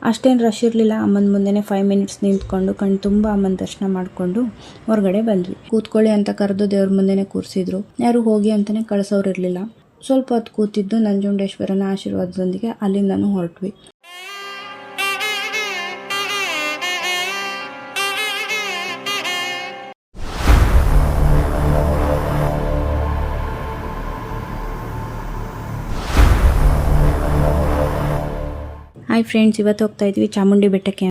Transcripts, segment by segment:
ಅಷ್ಟೇನು ರಶ್ ಇರಲಿಲ್ಲ. ಅಮ್ಮನ ಮುಂದೆನೇ 5 ಮಿನಿಟ್ಸ್ ನಿಂತ್ಕೊಂಡು ಕಣ್ ತುಂಬ ಅಮ್ಮನ ದರ್ಶನ ಮಾಡಿಕೊಂಡು ಹೊರಗಡೆ ಬಂದ್ವಿ. ಕೂತ್ಕೊಳ್ಳಿ ಅಂತ ಕರೆದು ದೇವ್ರ ಮುಂದೆನೇ ಕೂರಿಸಿದ್ರು. ಯಾರು ಹೋಗಿ ಅಂತಲೇ ಕಳಿಸೋರು ಇರಲಿಲ್ಲ. ಸ್ವಲ್ಪ ಹೊತ್ತು ಕೂತಿದ್ದು ನಂಜುಂಡೇಶ್ವರನ ಆಶೀರ್ವಾದದೊಂದಿಗೆ ಅಲ್ಲಿಂದನೂ ಹೊರಟ್ವಿ. ಹಾಯ್ ಫ್ರೆಂಡ್ಸ್, ಇವತ್ತು ಹೋಗ್ತಾ ಇದ್ವಿ ಚಾಮುಂಡಿ ಬೆಟ್ಟಕ್ಕೆ.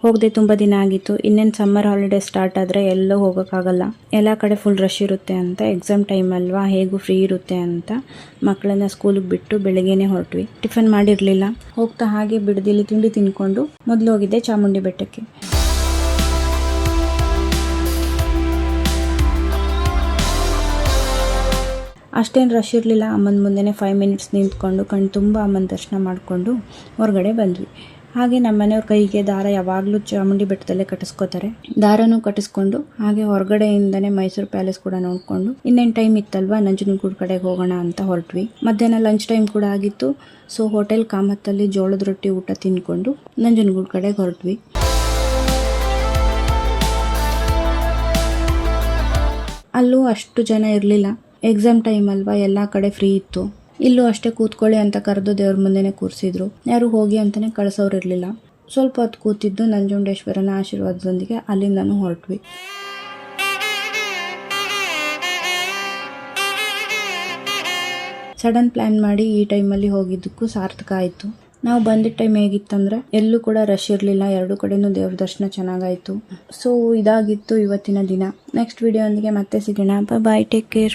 ಹೋಗದೆ ತುಂಬ ದಿನ ಆಗಿತ್ತು. ಇನ್ನೇನು ಸಮ್ಮರ್ ಹಾಲಿಡೇ ಸ್ಟಾರ್ಟ್ ಆದರೆ ಎಲ್ಲೂ ಹೋಗೋಕ್ಕಾಗಲ್ಲ. ಎಲ್ಲ ಕಡೆ ಫುಲ್ ರಶ್ ಇರುತ್ತೆ ಅಂತ, ಎಕ್ಸಾಮ್ ಟೈಮ್ ಅಲ್ವಾ, ಹೇಗೂ ಫ್ರೀ ಇರುತ್ತೆ ಅಂತ ಮಕ್ಕಳನ್ನ ಸ್ಕೂಲಿಗೆ ಬಿಟ್ಟು ಬೆಳಗ್ಗೆನೇ ಹೊರಟ್ವಿ. ಟಿಫನ್ ಮಾಡಿರಲಿಲ್ಲ. ಹೋಗ್ತಾ ಹಾಗೆ ಬಿಡದಿಲಿ ತಿಂಡಿ ತಿನ್ಕೊಂಡು ಮೊದಲು ಹೋಗಿದ್ದೆ ಚಾಮುಂಡಿ ಬೆಟ್ಟಕ್ಕೆ. ಅಷ್ಟೇನು ರಶ್ ಇರಲಿಲ್ಲ. ಅಮ್ಮನ ಮುಂದೆನೇ 5 ಮಿನಿಟ್ಸ್ ನಿಂತ್ಕೊಂಡು ಕಣ್ ತುಂಬ ಅಮ್ಮನ ದರ್ಶನ ಮಾಡಿಕೊಂಡು ಹೊರಗಡೆ ಬಂದ್ವಿ. ಹಾಗೆ ನಮ್ಮ ಮನೆಯವ್ರ ಕೈಗೆ ದಾರ ಯಾವಾಗಲೂ ಚಾಮುಂಡಿ ಬೆಟ್ಟದಲ್ಲೇ ಕಟ್ಟಿಸ್ಕೋತಾರೆ. ದಾರನೂ ಕಟ್ಟಿಸ್ಕೊಂಡು ಹಾಗೆ ಹೊರಗಡೆಯಿಂದನೇ ಮೈಸೂರು ಪ್ಯಾಲೇಸ್ ಕೂಡ ನೋಡಿಕೊಂಡು ಇನ್ನೇನು ಟೈಮ್ ಇತ್ತಲ್ವಾ, ನಂಜನಗೂಡು ಕಡೆಗೆ ಹೋಗೋಣ ಅಂತ ಹೊರಟ್ವಿ. ಮಧ್ಯಾಹ್ನ ಲಂಚ್ ಟೈಮ್ ಕೂಡ ಆಗಿತ್ತು. ಸೊ ಹೋಟೆಲ್ ಕಾಮತ್ತಲ್ಲಿ ಜೋಳದ ರೊಟ್ಟಿ ಊಟ ತಿಂದ್ಕೊಂಡು ನಂಜನಗೂಡು ಕಡೆಗೆ ಹೊರಟ್ವಿ. ಅಲ್ಲೂ ಅಷ್ಟು ಜನ ಇರಲಿಲ್ಲ. ಎಕ್ಸಾಮ್ ಟೈಮ್ ಅಲ್ವಾ, ಎಲ್ಲ ಕಡೆ ಫ್ರೀ ಇತ್ತು. ಇಲ್ಲೂ ಅಷ್ಟೇ ಕೂತ್ಕೊಳ್ಳಿ ಅಂತ ಕರೆದು ದೇವ್ರ ಮುಂದೆನೇ ಕೂರಿಸಿದ್ರು. ಯಾರು ಹೋಗಿ ಅಂತಲೇ ಕಳಿಸೋರು ಇರಲಿಲ್ಲ. ಸ್ವಲ್ಪ ಹೊತ್ತು ಕೂತಿದ್ದು ನಂಜುಂಡೇಶ್ವರನ ಆಶೀರ್ವಾದದೊಂದಿಗೆ ಅಲ್ಲಿಂದನೂ ಹೊರಟ್ವಿ. ಸಡನ್ ಪ್ಲ್ಯಾನ್ ಮಾಡಿ ಈ ಟೈಮಲ್ಲಿ ಹೋಗಿದ್ದಕ್ಕೂ ಸಾರ್ಥಕ ಆಯಿತು. ನಾವು ಬಂದಿದ್ದ ಟೈಮ್ ಹೇಗಿತ್ತಂದರೆ ಎಲ್ಲೂ ಕೂಡ ರಶ್ ಇರಲಿಲ್ಲ. 2 ಕಡೆನೂ ದೇವ್ರ ದರ್ಶನ ಚೆನ್ನಾಗಾಯಿತು. ಸೊ ಇದಾಗಿತ್ತು ಇವತ್ತಿನ ದಿನ. ನೆಕ್ಸ್ಟ್ ವಿಡಿಯೋ ಒಂದಿಗೆ ಮತ್ತೆ ಸಿಗೋಣ. ಬಾಯ್, ಟೇಕ್ ಕೇರ್.